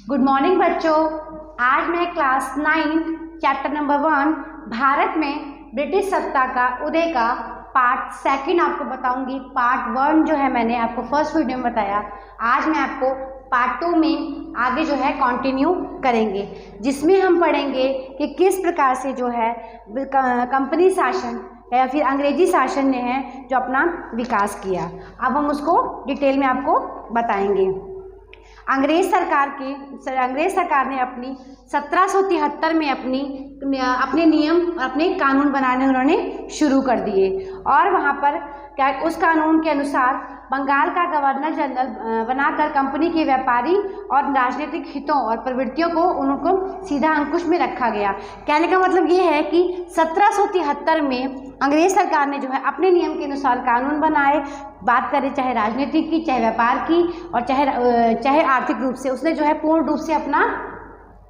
Good morning बच्चों। आज मैं क्लास 9 चैप्टर नंबर 1 भारत में ब्रिटिश सत्ता का उदय का पार्ट सेकंड आपको बताऊंगी। पार्ट 1 जो है मैंने आपको फर्स्ट वीडियो में बताया। आज मैं आपको पार्ट 2 में आगे जो है कंटिन्यू करेंगे, जिसमें हम पढ़ेंगे कि किस प्रकार से जो है कंपनी शासन या फिर अंग्रेजी शासन ने है जो अपना विकास किया। अब हम उसको डिटेल में आपको बताएंगे। अंग्रेज सरकार ने अपनी 1773 में अपने नियम और अपने कानून बनाने उन्होंने शुरू कर दिए और वहाँ पर क्या उस कानून के अनुसार बंगाल का गवर्नर जनरल बनाकर कंपनी के व्यापारी और राजनीतिक हितों और प्रवृत्तियों को उनको सीधा अंकुश में रखा गया। कहने का मतलब ये है कि 1773 में अंग्रेज सरकार ने जो है अपने नियम के अनुसार कानून बनाए। बात करें चाहे राजनीतिक की, चाहे व्यापार की और चाहे आर्थिक रूप से, उसने जो है पूर्ण रूप से अपना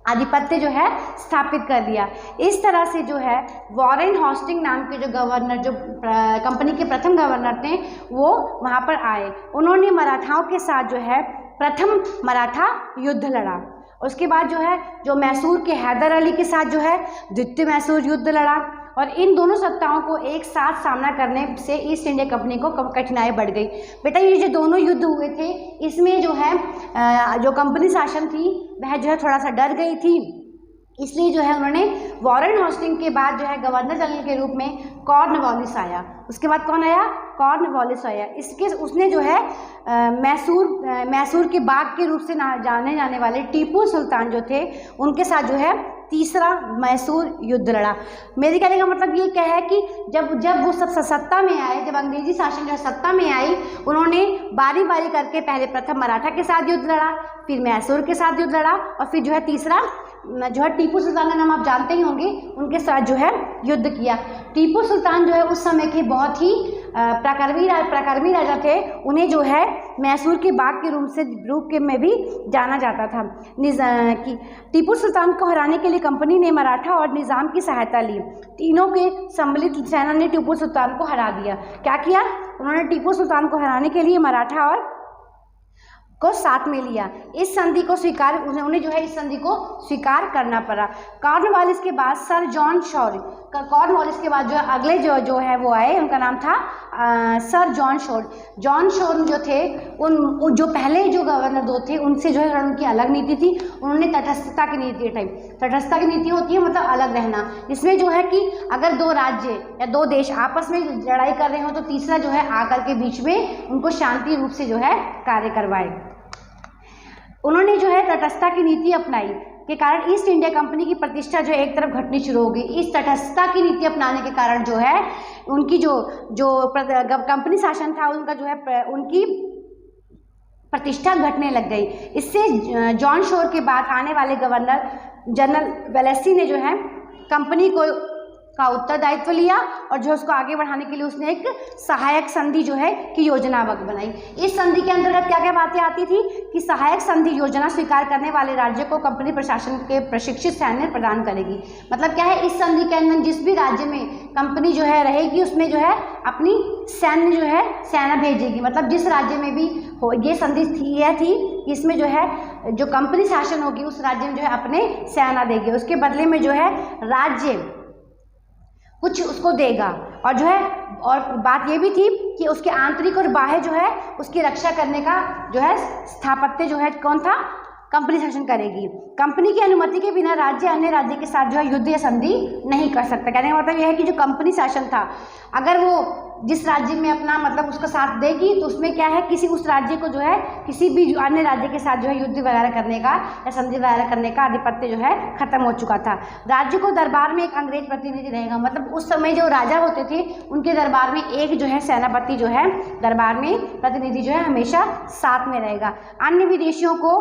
आधिपत्य जो है स्थापित कर दिया। इस तरह से जो है वॉरेन हॉस्टिंग नाम के जो गवर्नर, जो कंपनी के प्रथम गवर्नर थे, वो वहाँ पर आए। उन्होंने मराठाओं के साथ जो है प्रथम मराठा युद्ध लड़ा। उसके बाद जो है जो मैसूर के हैदर अली के साथ जो है द्वितीय मैसूर युद्ध लड़ा और इन दोनों सत्ताओं को एक साथ सामना करने से ईस्ट इंडिया कंपनी को कठिनाई बढ़ गई। बेटा ये जो दोनों युद्ध हुए थे, इसमें जो है जो कंपनी शासन थी वह जो है थोड़ा सा डर गई थी। इसलिए जो है उन्होंने वॉरेन हॉस्टिंग के बाद जो है गवर्नर जनरल के रूप में कॉर्नवालिस आया। उसके बाद कौन आया? कॉर्नवालिस आया। उसने जो है मैसूर के बाघ के रूप से जाने जाने वाले टीपू सुल्तान जो थे, उनके साथ जो है तीसरा मैसूर युद्ध लड़ा। मेरे कहने का मतलब ये क्या है कि जब वो सब सत्ता में आए, जब अंग्रेजी शासन जो है सत्ता में आई, उन्होंने बारी बारी करके पहले प्रथम मराठा के साथ युद्ध लड़ा, फिर मैसूर के साथ युद्ध लड़ा और फिर जो है तीसरा जो है टीपू सुल्तान का नाम आप जानते ही होंगे, उनके साथ जो है युद्ध किया। टीपू सुल्तान जो है उस समय के बहुत ही पराक्रमी राजा थे। उन्हें जो है मैसूर के बाघ के रूप में भी जाना जाता था। टीपू सुल्तान को हराने के लिए कंपनी ने मराठा और निज़ाम की सहायता ली। तीनों के सम्मिलित सेना ने टीपू सुल्तान को हरा दिया। क्या किया? उन्होंने टीपू सुल्तान को हराने के लिए मराठा और को साथ में लिया। इस संधि को उन्हें जो है इस संधि को स्वीकार करना पड़ा। कॉर्नवालिस के बाद सर जॉन शोर, कॉर्नवालिस के बाद जो अगले जो है वो आए, उनका नाम था sir John Shore. John Shore जो थे जो पहले जो गवर्नर दो थे, उनसे जो है उनकी अलग नीति थी। उन्होंने तटस्थता की नीति उठाई। तटस्थता की नीति होती है मतलब अलग रहना। इसमें जो है कि अगर दो राज्य या दो देश आपस में लड़ाई कर रहे हो तो तीसरा जो है आकर के बीच में उनको शांति रूप से जो है कार्य करवाए। उन्होंने जो है तटस्थता की नीति अपनाई के कारण ईस्ट इंडिया कंपनी की प्रतिष्ठा जो है एक तरफ घटनी शुरू हो गई। इस तटस्थता की नीति अपनाने के कारण जो है उनकी जो कंपनी शासन था, उनका जो है उनकी प्रतिष्ठा घटने लग गई। इससे जॉन शोर के बाद आने वाले गवर्नर जनरल वेलेस्ली ने जो है कंपनी का उत्तरदायित्व लिया और जो उसको आगे बढ़ाने के लिए उसने एक सहायक संधि जो है की योजना बनाई। इस संधि के अंतर्गत क्या क्या बातें आती थी कि सहायक संधि योजना स्वीकार करने वाले राज्य को कंपनी प्रशासन के प्रशिक्षित सैन्य प्रदान करेगी। मतलब क्या है, इस संधि के अंदर जिस भी राज्य में कंपनी जो है रहेगी, उसमें जो है अपनी सैन्य जो है सेना भेजेगी। मतलब जिस राज्य में भी हो ये संधि यह थी कि इसमें जो है जो कंपनी शासन होगी उस राज्य में जो है अपने सेना देगी। उसके बदले में जो है राज्य कुछ उसको देगा और जो है और बात ये भी थी कि उसके आंतरिक और बाह्य जो है उसकी रक्षा करने का जो है स्थापत्य जो है कौन था? कंपनी शासन करेगी। कंपनी की अनुमति के बिना राज्य अन्य राज्य के साथ जो है युद्ध या संधि नहीं कर सकता। कहने का मतलब यह है कि जो कंपनी शासन था, अगर वो जिस राज्य में अपना मतलब उसका साथ देगी तो उसमें क्या है, किसी उस राज्य को जो है किसी भी अन्य राज्य के साथ जो है युद्ध वगैरह करने का या संधि वगैरह करने का आधिपत्य जो है खत्म हो चुका था। राज्य को दरबार में एक अंग्रेज प्रतिनिधि रहेगा। मतलब उस समय जो राजा होते थे उनके दरबार में एक जो है सेनापति जो है दरबार में प्रतिनिधि जो है हमेशा साथ में रहेगा। अन्य विदेशियों को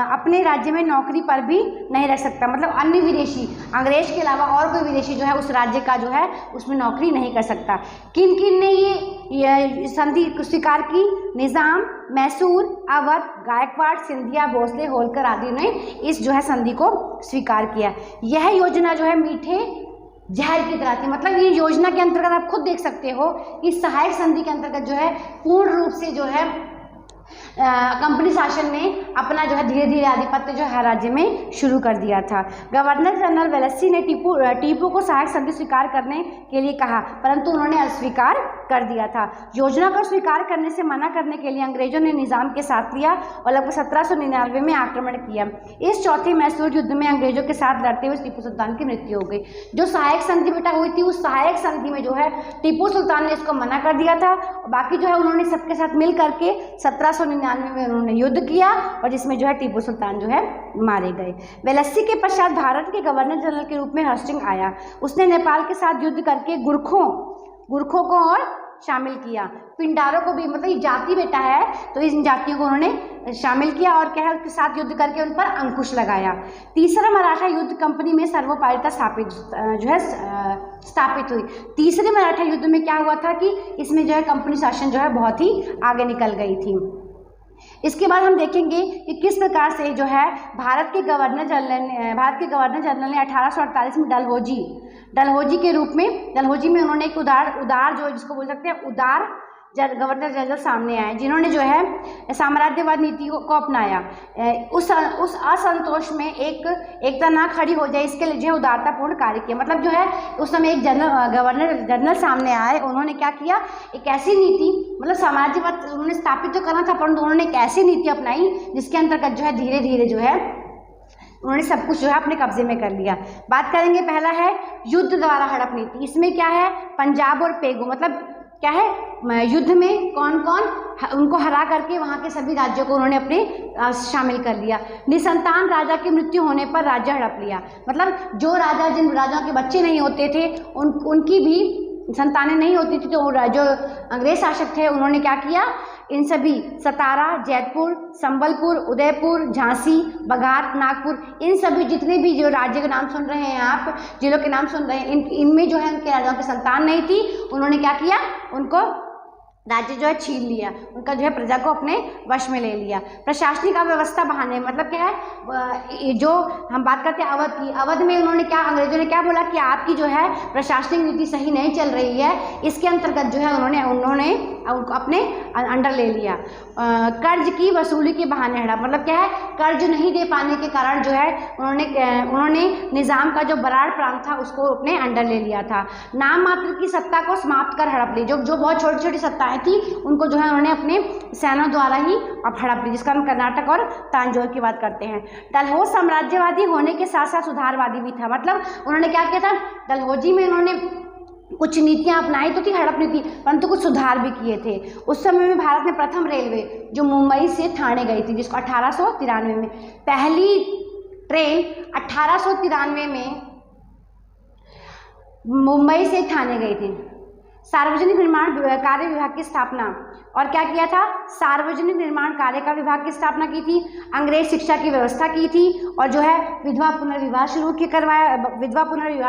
अपने राज्य में नौकरी पर भी नहीं रख सकता। मतलब अन्य विदेशी, अंग्रेज के अलावा और कोई विदेशी जो है उस राज्य का जो है उसमें नौकरी नहीं कर सकता। किन किन ने ये संधि स्वीकार की? निज़ाम, मैसूर, अवध, गायकवाड़, सिंधिया, भोसले, होलकर आदि ने इस जो है संधि को स्वीकार किया। यह योजना जो है मीठे जहर की तरह थी। मतलब ये योजना के अंतर्गत आप खुद देख सकते हो कि सहायक संधि के अंतर्गत जो है पूर्ण रूप से जो है कंपनी शासन ने अपना जो है धीरे धीरे आधिपत्य जो है राज्य में शुरू कर दिया था। गवर्नर जनरल वेलेस्ली ने टीपू को सहायक संधि स्वीकार करने के लिए कहा, परंतु उन्होंने अस्वीकार कर दिया था। योजना को स्वीकार करने से मना करने के लिए अंग्रेजों ने निजाम के साथ लिया और लगभग 1799 में आक्रमण किया। इस चौथे मैसूर युद्ध में अंग्रेजों के साथ लड़ते हुए टीपू सुल्तान की मृत्यु हो गई। जो सहायक संधि बेटा हुई थी, उस सहायक संधि में जो है टीपू सुल्तान ने इसको मना कर दिया था, और बाकी जो है उन्होंने सबके साथ मिल करके 1799 में उन्होंने युद्ध किया और जिसमें जो है टीपू सुल्तान जो है मारे गए। वेलेस्ली के पश्चात भारत के गवर्नर जनरल के रूप में हस्टिंग आया। उसने नेपाल के साथ युद्ध करके गुरखों को और शामिल किया। पिंडारों को भी, मतलब ये जाति बेटा है तो इन जातियों को उन्होंने शामिल किया और क्या है उसके साथ युद्ध करके उन पर अंकुश लगाया। तीसरा मराठा युद्ध कंपनी में सर्वोपरिता स्थापित हुई। तीसरे मराठा युद्ध में क्या हुआ था कि इसमें जो है कंपनी शासन जो है बहुत ही आगे निकल गई थी। इसके बाद हम देखेंगे कि किस प्रकार से जो है भारत के गवर्नर जनरल ने 1848 में डलहौजी के रूप में, डलहौजी में उन्होंने एक उदार जो जिसको बोल सकते हैं उदार गवर्नर जनरल सामने आए, जिन्होंने जो है साम्राज्यवाद नीति को अपनाया। उस असंतोष में एकता ना खड़ी हो जाए, इसके लिए जो है उदारतापूर्ण कार्य किया। मतलब जो है उस समय एक गवर्नर जनरल सामने आए, उन्होंने क्या किया, एक ऐसी नीति, मतलब साम्राज्यवाद उन्होंने स्थापित तो करना था, परंतु उन्होंने एक ऐसी नीति अपनाई जिसके अंतर्गत जो है धीरे धीरे जो है उन्होंने सब कुछ जो है अपने कब्जे में कर लिया। बात करेंगे, पहला है युद्ध द्वारा हड़प नीति। इसमें क्या है, पंजाब और पेगू, मतलब क्या है, युद्ध में कौन कौन उनको हरा करके वहाँ के सभी राज्यों को उन्होंने अपने शामिल कर लिया। निसंतान राजा की मृत्यु होने पर राज्य हड़प लिया, मतलब जो राजा, जिन राजाओं के बच्चे नहीं होते थे उनकी भी संतानें नहीं होती थी, तो जो अंग्रेज शासक थे उन्होंने क्या किया, इन सभी सतारा, जैतपुर, संबलपुर, उदयपुर, झांसी, बघाट, नागपुर, इन सभी जितने भी जो राज्य के नाम सुन रहे हैं आप, जिलों के नाम सुन रहे हैं, इनमें जो है उनके राजाओं की संतान नहीं थी, उन्होंने क्या किया, उनको राज्य जो है छीन लिया, उनका जो है प्रजा को अपने वश में ले लिया। प्रशासनिक अव्यवस्था बहाने, मतलब क्या है, जो हम बात करते हैं अवध की, अवध में उन्होंने क्या, अंग्रेजों ने क्या बोला कि आपकी जो है प्रशासनिक नीति सही नहीं चल रही है, इसके अंतर्गत जो है उन्होंने उनको अपने अंडर ले लिया। कर्ज की वसूली के बहाने हड़ा, मतलब क्या है, कर्ज नहीं दे पाने के कारण जो है उन्होंने निज़ाम का जो बराड़ प्रांत था उसको अपने अंडर ले लिया था। नाम मात्र की सत्ता को समाप्त कर हड़प ली, जो बहुत छोटी छोटी सत्ताएं थी उनको जो है उन्होंने अपने सेना द्वारा ही अब हड़प ली, जिसका हम कर्नाटक और तांजोर की बात करते हैं। डलहौजी साम्राज्यवादी होने के साथ साथ सुधारवादी भी था, मतलब उन्होंने क्या किया था, डलहौजी में उन्होंने कुछ नीतियां अपनाई तो थी, हड़प नीति, परंतु कुछ सुधार भी किए थे। उस समय में भारत में प्रथम रेलवे जो मुंबई से ठाणे गई थी, जिसको 1893 में, पहली ट्रेन 1893 में मुंबई से ठाणे गई थी। सार्वजनिक निर्माण कार्य विभाग की स्थापना, और क्या किया था, सार्वजनिक निर्माण कार्य का विभाग की स्थापना की थी। अंग्रेज शिक्षा की व्यवस्था की थी और जो है विधवा पुनर्विवाह शुरू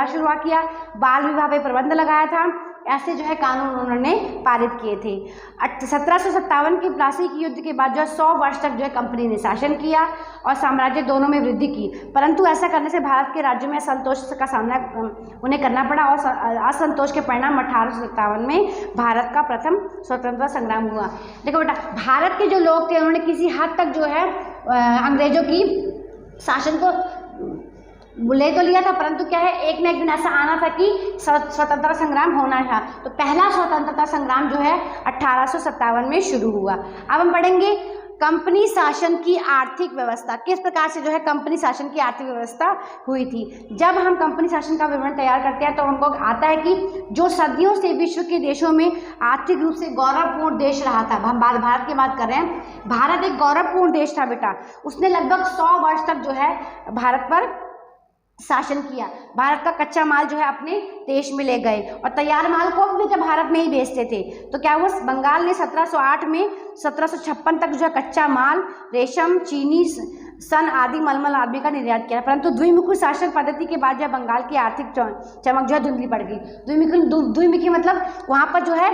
शुरू किया। बाल विवाह पे प्रतिबंध लगाया था। ऐसे जो है कानून उन्होंने पारित किए थे। 1757 के प्लासी की युद्ध के बाद जो है 100 वर्ष तक जो है कंपनी ने शासन किया और साम्राज्य दोनों में वृद्धि की, परंतु ऐसा करने से भारत के राज्यों में असंतोष का सामना उन्हें करना पड़ा और असंतोष के परिणाम 1857 में भारत का प्रथम स्वतंत्रता संग्राम हुआ। देखो बेटा, भारत के जो लोग थे उन्होंने किसी हद तक जो है अंग्रेजों की शासन को ले तो लिया था, परंतु क्या है, एक न एक दिन ऐसा आना था कि स्वतंत्रता संग्राम होना था। तो पहला स्वतंत्रता संग्राम जो है 1857 में शुरू हुआ। अब हम पढ़ेंगे कंपनी शासन की आर्थिक व्यवस्था, किस प्रकार से जो है कंपनी शासन की आर्थिक व्यवस्था हुई थी। जब हम कंपनी शासन का विवरण तैयार करते हैं तो हमको आता है कि जो सदियों से विश्व के देशों में आर्थिक रूप से गौरवपूर्ण देश रहा था, हम भारत की बात कर रहे हैं, भारत एक गौरवपूर्ण देश था बेटा। उसने लगभग 100 वर्ष तक जो है भारत पर शासन किया। भारत का कच्चा माल जो है अपने देश में ले गए और तैयार माल को भी जब भारत में ही बेचते थे। तो क्या हुआ, बंगाल ने 1708 में 1756 तक जो है कच्चा माल, रेशम, चीनी, सन आदि मलमल आदि का निर्यात किया, परंतु द्विमुखी शासन पद्धति के बाद जो बंगाल की आर्थिक चमक जो है धुंधली पड़ गई। द्विमुखी मतलब वहाँ पर जो है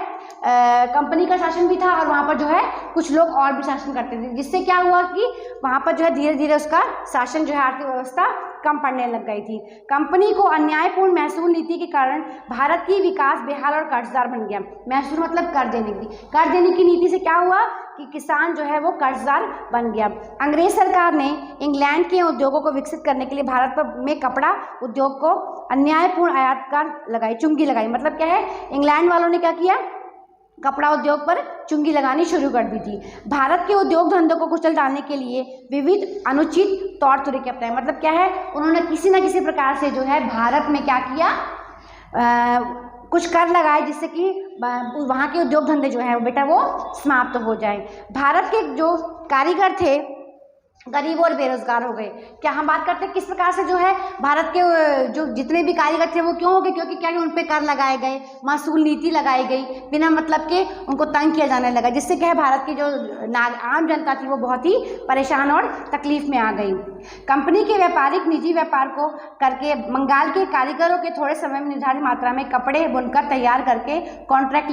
कंपनी का शासन भी था और वहाँ पर जो है कुछ लोग और भी शासन करते थे, जिससे क्या हुआ कि वहाँ पर जो है धीरे धीरे उसका शासन जो है आर्थिक व्यवस्था कम पड़ने लग गई थी। कंपनी को अन्यायपूर्ण महसूल नीति के कारण भारत की विकास बेहाल और कर्जदार बन गया। महसूल मतलब कर देने की नीति से क्या हुआ कि किसान जो है वो कर्जदार बन गया। अंग्रेज सरकार ने इंग्लैंड के उद्योगों को विकसित करने के लिए भारत में कपड़ा उद्योग को अन्यायपूर्ण आयात कर चुंगी लगाई। मतलब क्या है, इंग्लैंड वालों ने क्या किया, कपड़ा उद्योग पर चुंगी लगानी शुरू कर दी थी। भारत के उद्योग धंधों को कुचल डालने के लिए विविध अनुचित तौर तरीके अपनाए। मतलब क्या है, उन्होंने किसी न किसी प्रकार से जो है भारत में क्या किया, कुछ कर लगाए जिससे कि वहाँ के उद्योग धंधे जो है बेटा वो समाप्त हो जाए। भारत के जो कारीगर थे गरीब और बेरोजगार हो गए। क्या हम बात करते हैं किस प्रकार से जो है भारत के जो जितने भी कारीगर थे वो क्यों हो गए, क्योंकि क्या उन पे कर लगाए गए, महसूल नीति लगाई गई, बिना मतलब के उनको तंग किया जाने लगा, जिससे क्या है भारत की जो आम जनता थी वो बहुत ही परेशान और तकलीफ में आ गई। कंपनी के व्यापारिक निजी व्यापार को करके बंगाल के कारीगरों के थोड़े समय में निर्धारित मात्रा में कपड़े बुनकर तैयार करके कॉन्ट्रैक्ट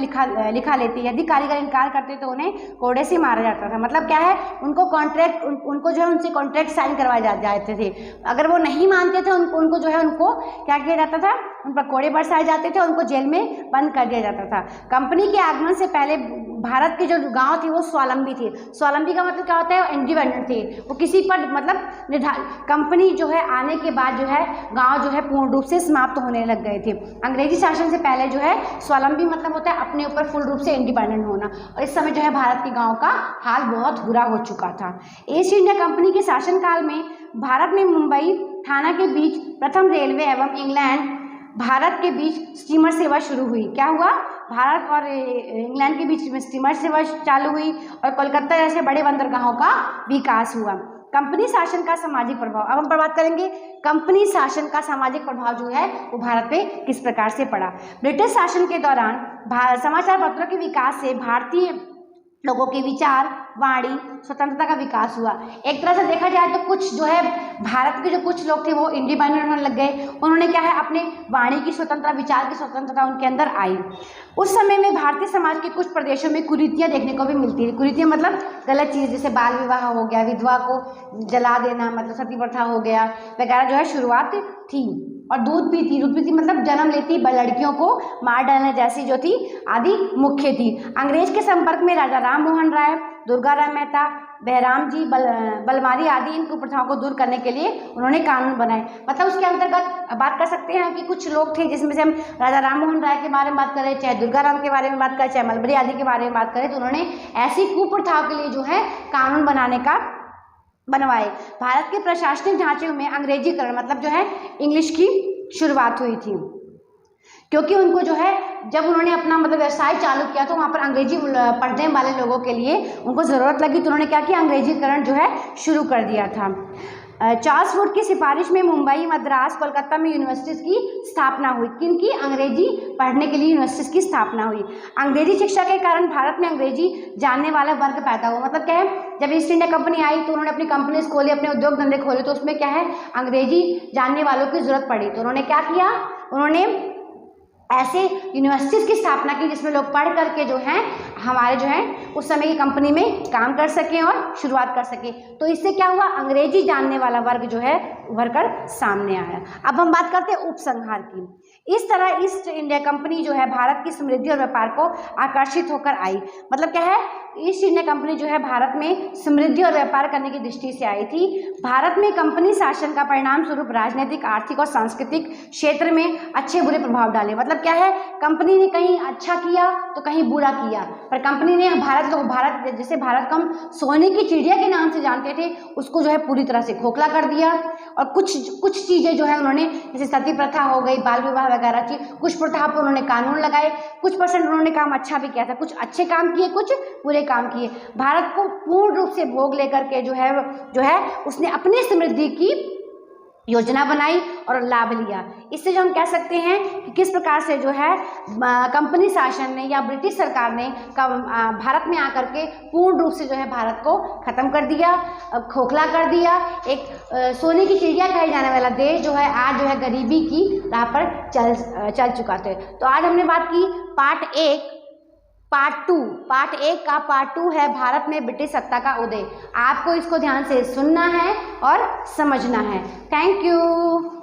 लिखा लेती। यदि कारीगर इनकार करते तो उन्हें कोड़े से मारा जाता था। मतलब क्या है, उनको कॉन्ट्रैक्ट उनको उनसे कॉन्ट्रैक्ट साइन करवाए जाते थे। अगर वो नहीं मानते थे उनको जो है उनको क्या किया जाता था, उन पर कोड़े बरसाए जाते थे, उनको जेल में बंद कर दिया जाता था। कंपनी के आगमन से पहले भारत के जो गांव थे वो स्वावलंबी थे। स्वावलंबी का मतलब क्या होता है, इंडिपेंडेंट थे, वो किसी पर मतलब कंपनी जो है आने के बाद जो है गांव जो है पूर्ण रूप से समाप्त होने लग गए थे। अंग्रेजी शासन से पहले जो है स्वावलंबी मतलब होता है अपने ऊपर फुल रूप से इंडिपेंडेंट होना, और इस समय जो है भारत के गाँव का हाल बहुत बुरा हो चुका था। ईस्ट इंडिया कंपनी के शासनकाल में भारत में मुंबई थाना के बीच प्रथम रेलवे एवं इंग्लैंड भारत के बीच स्टीमर सेवा शुरू हुई। क्या हुआ, भारत और इंग्लैंड के बीच में स्टीमर सेवा चालू हुई और कोलकाता जैसे बड़े बंदरगाहों का विकास हुआ। कंपनी शासन का सामाजिक प्रभाव, अब हम बात करेंगे कंपनी शासन का सामाजिक प्रभाव जो है वो भारत पे किस प्रकार से पड़ा। ब्रिटिश शासन के दौरान समाचार पत्रों के विकास से भारतीय लोगों के विचार वाणी स्वतंत्रता का विकास हुआ। एक तरह से देखा जाए तो कुछ जो है भारत के जो कुछ लोग थे वो इंडिपेंडेंट होने लग गए। उन्होंने क्या है अपने वाणी की स्वतंत्रता, विचार की स्वतंत्रता उनके अंदर आई। उस समय में भारतीय समाज के कुछ प्रदेशों में कुरीतियाँ देखने को भी मिलती है। कुरीतियाँ मतलब गलत चीज़, जैसे बाल विवाह हो गया, विधवा को जला देना, मतलब सती प्रथा हो गया वगैरह जो है शुरुआत थी। और दूध पीती मतलब जन्म लेती लड़कियों को मार डालना जैसी जो थी आदि मुख्य थी। अंग्रेज के संपर्क में राजा राम मोहन राय, दुर्गा राय मेहता, बहराम जी, बलमारी आदि इन कुप्रथाओं को दूर करने के लिए उन्होंने कानून बनाए। मतलब उसके अंतर्गत बात कर सकते हैं कि कुछ लोग थे जिसमें से हम राजा राम मोहन राय के बारे में बात करें, चाहे दुर्गा राम के बारे में बात करें, चाहे मलबरी आदि के बारे में बात करें, तो उन्होंने ऐसी कुप्रथाओं के लिए जो है कानून बनवाए। भारत के प्रशासनिक ढांचे में अंग्रेजीकरण मतलब जो है इंग्लिश की शुरुआत हुई थी, क्योंकि उनको जो है जब उन्होंने अपना मतलब व्यवसाय चालू किया तो वहाँ पर अंग्रेजी पढ़ने वाले लोगों के लिए उनको ज़रूरत लगी, तो उन्होंने क्या किया, अंग्रेजीकरण जो है शुरू कर दिया था। चार्ल्स वुड की सिफारिश में मुंबई, मद्रास, कोलकाता में यूनिवर्सिटीज़ की स्थापना हुई। किनकी? अंग्रेजी पढ़ने के लिए यूनिवर्सिटीज़ की स्थापना हुई। अंग्रेजी शिक्षा के कारण भारत में अंग्रेजी जानने वाला वर्ग पैदा हुआ। मतलब क्या है, जब ईस्ट इंडिया कंपनी आई तो उन्होंने अपनी कंपनीज खोली, अपने उद्योग धंधे खोले, तो उसमें क्या है अंग्रेजी जानने वालों की ज़रूरत पड़ी। तो उन्होंने क्या किया, उन्होंने ऐसे यूनिवर्सिटीज़ की स्थापना की जिसमें लोग पढ़ करके जो हैं हमारे जो है उस समय की कंपनी में काम कर सकें और शुरुआत कर सकें। तो इससे क्या हुआ, अंग्रेजी जानने वाला वर्ग जो है उभर कर सामने आया। अब हम बात करते हैं उपसंहार की। इस तरह ईस्ट इंडिया कंपनी जो है भारत की समृद्धि और व्यापार को आकर्षित होकर आई। मतलब क्या है, ईस्ट इंडिया कंपनी जो है भारत में समृद्धि और व्यापार करने की दृष्टि से आई थी। भारत में कंपनी शासन का परिणाम स्वरूप राजनीतिक, आर्थिक और सांस्कृतिक क्षेत्र में अच्छे बुरे प्रभाव डाले। मतलब क्या है, कंपनी ने कहीं अच्छा किया तो कहीं बुरा किया, पर कंपनी ने भारत जैसे भारत को हम सोने की चिड़िया के नाम से जानते थे उसको जो है पूरी तरह से खोखला कर दिया। और कुछ चीज़ें जो है उन्होंने, जैसे सती प्रथा हो गई, बाल विवाह वगैरह चीज, कुछ प्रथा पर उन्होंने कानून लगाए, कुछ % उन्होंने काम अच्छा भी किया था, कुछ अच्छे काम किए, कुछ बुरे काम किए। भारत को पूर्ण रूप से भोग लेकर के जो है उसने अपनी समृद्धि की योजना बनाई और लाभ लिया। इससे जो हम कह सकते हैं कि किस प्रकार से जो है कंपनी शासन ने या ब्रिटिश सरकार ने भारत में आकर के पूर्ण रूप से जो है भारत को ख़त्म कर दिया, खोखला कर दिया। एक सोने की चिड़िया कहे जाने वाला देश जो है आज जो है गरीबी की राह पर चल चुका था। तो आज हमने बात की पार्ट 1 पार्ट 1 का पार्ट 2 है भारत में ब्रिटिश सत्ता का उदय। आपको इसको ध्यान से सुनना है और समझना है। Thank you.